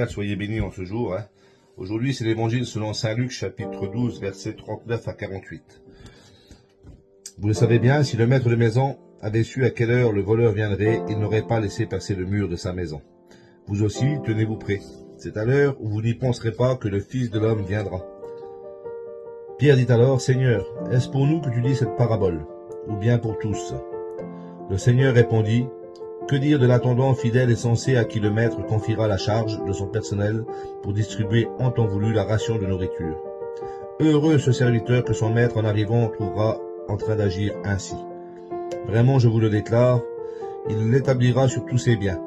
frères, soyez bénis en ce jour. Aujourd'hui, c'est l'évangile selon saint Luc, chapitre 12, versets 39 à 48. Vous le savez bien, si le maître de maison avait su à quelle heure le voleur viendrait, il n'aurait pas laissé passer le mur de sa maison. Vous aussi, tenez-vous prêts. C'est à l'heure où vous n'y penserez pas que le Fils de l'homme viendra. Pierre dit alors, Seigneur, est-ce pour nous que tu dis cette parabole, ou bien pour tous? Le Seigneur répondit, que dire de l'attendant fidèle et sensé à qui le maître confiera la charge de son personnel pour distribuer en temps voulu la ration de nourriture? Heureux ce serviteur que son maître en arrivant trouvera en train d'agir ainsi. Vraiment, je vous le déclare, il l'établira sur tous ses biens.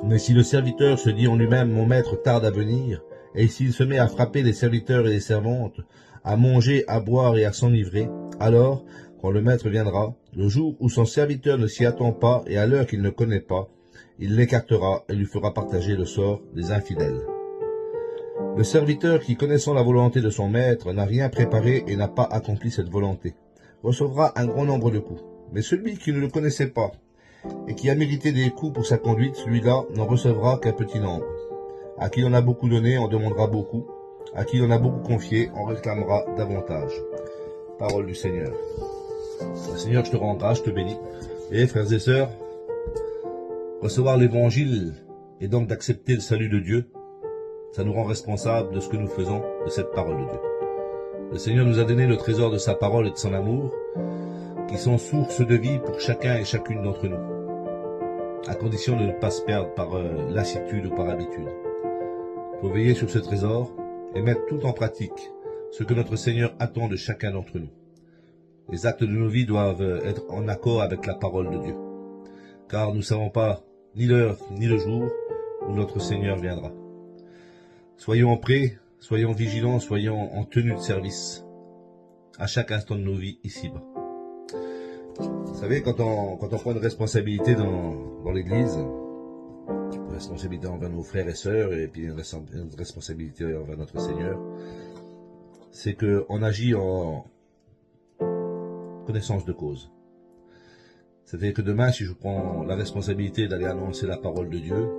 Mais si le serviteur se dit en lui-même, mon maître tarde à venir, et s'il se met à frapper les serviteurs et les servantes, à manger, à boire et à s'enivrer, alors, quand le maître viendra, le jour où son serviteur ne s'y attend pas et à l'heure qu'il ne connaît pas, il l'écartera et lui fera partager le sort des infidèles. Le serviteur qui, connaissant la volonté de son maître, n'a rien préparé et n'a pas accompli cette volonté, recevra un grand nombre de coups. Mais celui qui ne le connaissait pas et qui a mérité des coups pour sa conduite, celui-là n'en recevra qu'un petit nombre. À qui on a beaucoup donné, on demandera beaucoup. À qui on a beaucoup confié, on réclamera davantage. Parole du Seigneur. Seigneur, je te rends grâce, je te bénis. Et frères et sœurs, recevoir l'évangile et donc d'accepter le salut de Dieu, ça nous rend responsables de ce que nous faisons de cette parole de Dieu. Le Seigneur nous a donné le trésor de sa parole et de son amour, qui sont source de vie pour chacun et chacune d'entre nous, à condition de ne pas se perdre par lassitude ou par habitude. Il faut veiller sur ce trésor et mettre tout en pratique, ce que notre Seigneur attend de chacun d'entre nous. Les actes de nos vies doivent être en accord avec la parole de Dieu, car nous ne savons pas ni l'heure ni le jour où notre Seigneur viendra. Soyons prêts, soyons vigilants, soyons en tenue de service à chaque instant de nos vies ici-bas. Vous savez, quand on prend une responsabilité dans l'Église, une responsabilité envers nos frères et sœurs, et puis une responsabilité envers notre Seigneur, c'est qu'on agit en connaissance de cause. C'est-à-dire que demain, si je prends la responsabilité d'aller annoncer la parole de Dieu,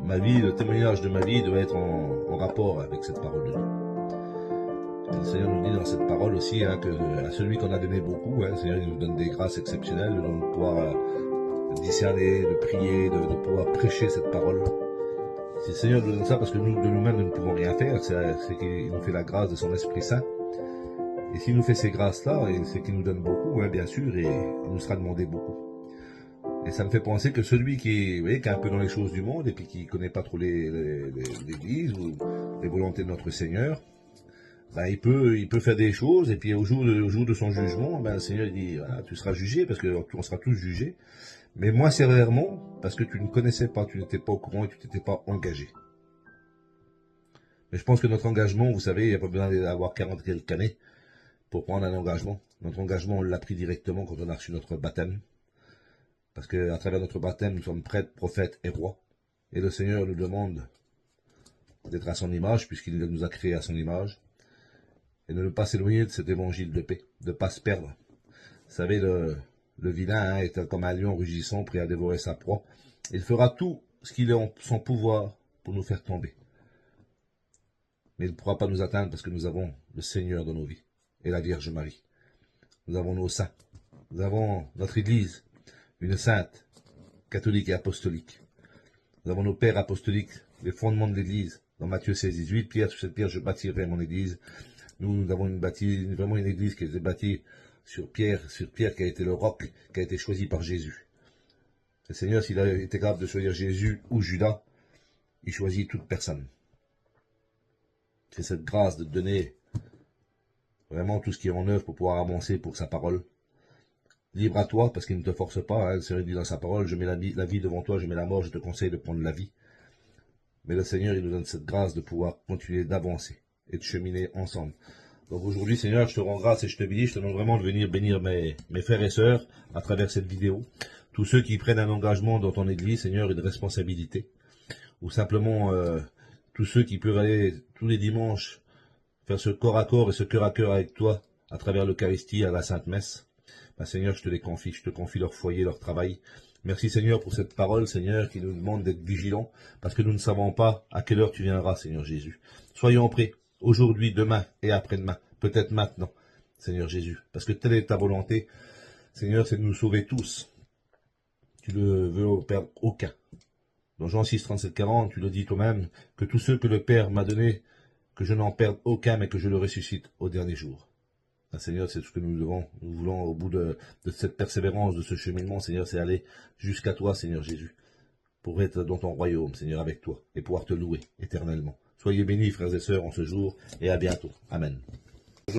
ma vie, le témoignage de ma vie doit être en rapport avec cette parole de Dieu. Et le Seigneur nous dit dans cette parole aussi que à celui qu'on a donné beaucoup, le Seigneur il nous donne des grâces exceptionnelles, de pouvoir discerner, de prier, de pouvoir prêcher cette parole. Si le Seigneur nous donne ça parce que nous, de nous-mêmes, nous ne pouvons rien faire, c'est qu'il nous fait la grâce de son Esprit Saint. Et s'il nous fait ces grâces-là, c'est qu'il nous donne beaucoup, bien sûr, et il nous sera demandé beaucoup. Et ça me fait penser que celui qui est un peu dans les choses du monde et puis qui ne connaît pas trop l'Église ou les volontés de notre Seigneur, il peut faire des choses et puis au jour de son jugement, le Seigneur il dit voilà, tu seras jugé parce qu'on sera tous jugés, mais moins sévèrement parce que tu ne connaissais pas, tu n'étais pas au courant et tu t'étais pas engagé. Mais je pense que notre engagement, vous savez, il n'y a pas besoin d'avoir 40 quelques années pour prendre un engagement. Notre engagement, on l'a pris directement quand on a reçu notre baptême. Parce qu'à travers notre baptême, nous sommes prêtres, prophètes et rois. Et le Seigneur nous demande d'être à son image, puisqu'il nous a créés à son image. Et de ne pas s'éloigner de cet évangile de paix, de ne pas se perdre. Vous savez, le vilain est comme un lion rugissant, prêt à dévorer sa proie. Il fera tout ce qu'il est en son pouvoir pour nous faire tomber. Mais il ne pourra pas nous atteindre parce que nous avons le Seigneur dans nos vies. Et la Vierge Marie. Nous avons nos saints. Nous avons notre Église, une sainte, catholique et apostolique. Nous avons nos pères apostoliques, les fondements de l'Église. Dans Matthieu 16, 18, Pierre, sur cette pierre, je bâtirai mon Église. Nous avons vraiment une Église qui a été bâtie sur Pierre qui a été le roc, qui a été choisi par Jésus. Le Seigneur, s'il a été capable de choisir Jésus ou Judas, il choisit toute personne. C'est cette grâce de donner vraiment tout ce qui est en œuvre pour pouvoir avancer pour sa parole. Libre à toi, parce qu'il ne te force pas. Le Seigneur dit dans sa parole, je mets la vie devant toi, je mets la mort, je te conseille de prendre la vie. Mais le Seigneur, il nous donne cette grâce de pouvoir continuer d'avancer et de cheminer ensemble. Donc aujourd'hui, Seigneur, je te rends grâce et je te bénis. Je te demande vraiment de venir bénir mes frères et sœurs à travers cette vidéo. Tous ceux qui prennent un engagement dans ton Église, Seigneur, et de responsabilité. Ou simplement tous ceux qui peuvent aller tous les dimanches faire ce corps à corps et ce cœur à cœur avec toi à travers l'Eucharistie à la Sainte Messe. Seigneur, je te les confie, je te confie leur foyer, leur travail. Merci Seigneur pour cette parole, Seigneur, qui nous demande d'être vigilants, parce que nous ne savons pas à quelle heure tu viendras, Seigneur Jésus. Soyons prêts, aujourd'hui, demain et après-demain, peut-être maintenant, Seigneur Jésus, parce que telle est ta volonté, Seigneur, c'est de nous sauver tous. Tu ne veux perdre aucun. Dans Jean 6, 37, 40, tu le dis toi-même, que tous ceux que le Père m'a donnés, que je n'en perde aucun, mais que je le ressuscite au dernier jour. Ah, Seigneur, c'est ce que nous devons, nous voulons au bout de cette persévérance, de ce cheminement, Seigneur, c'est aller jusqu'à toi, Seigneur Jésus, pour être dans ton royaume, Seigneur, avec toi, et pouvoir te louer éternellement. Soyez bénis, frères et sœurs, en ce jour, et à bientôt. Amen.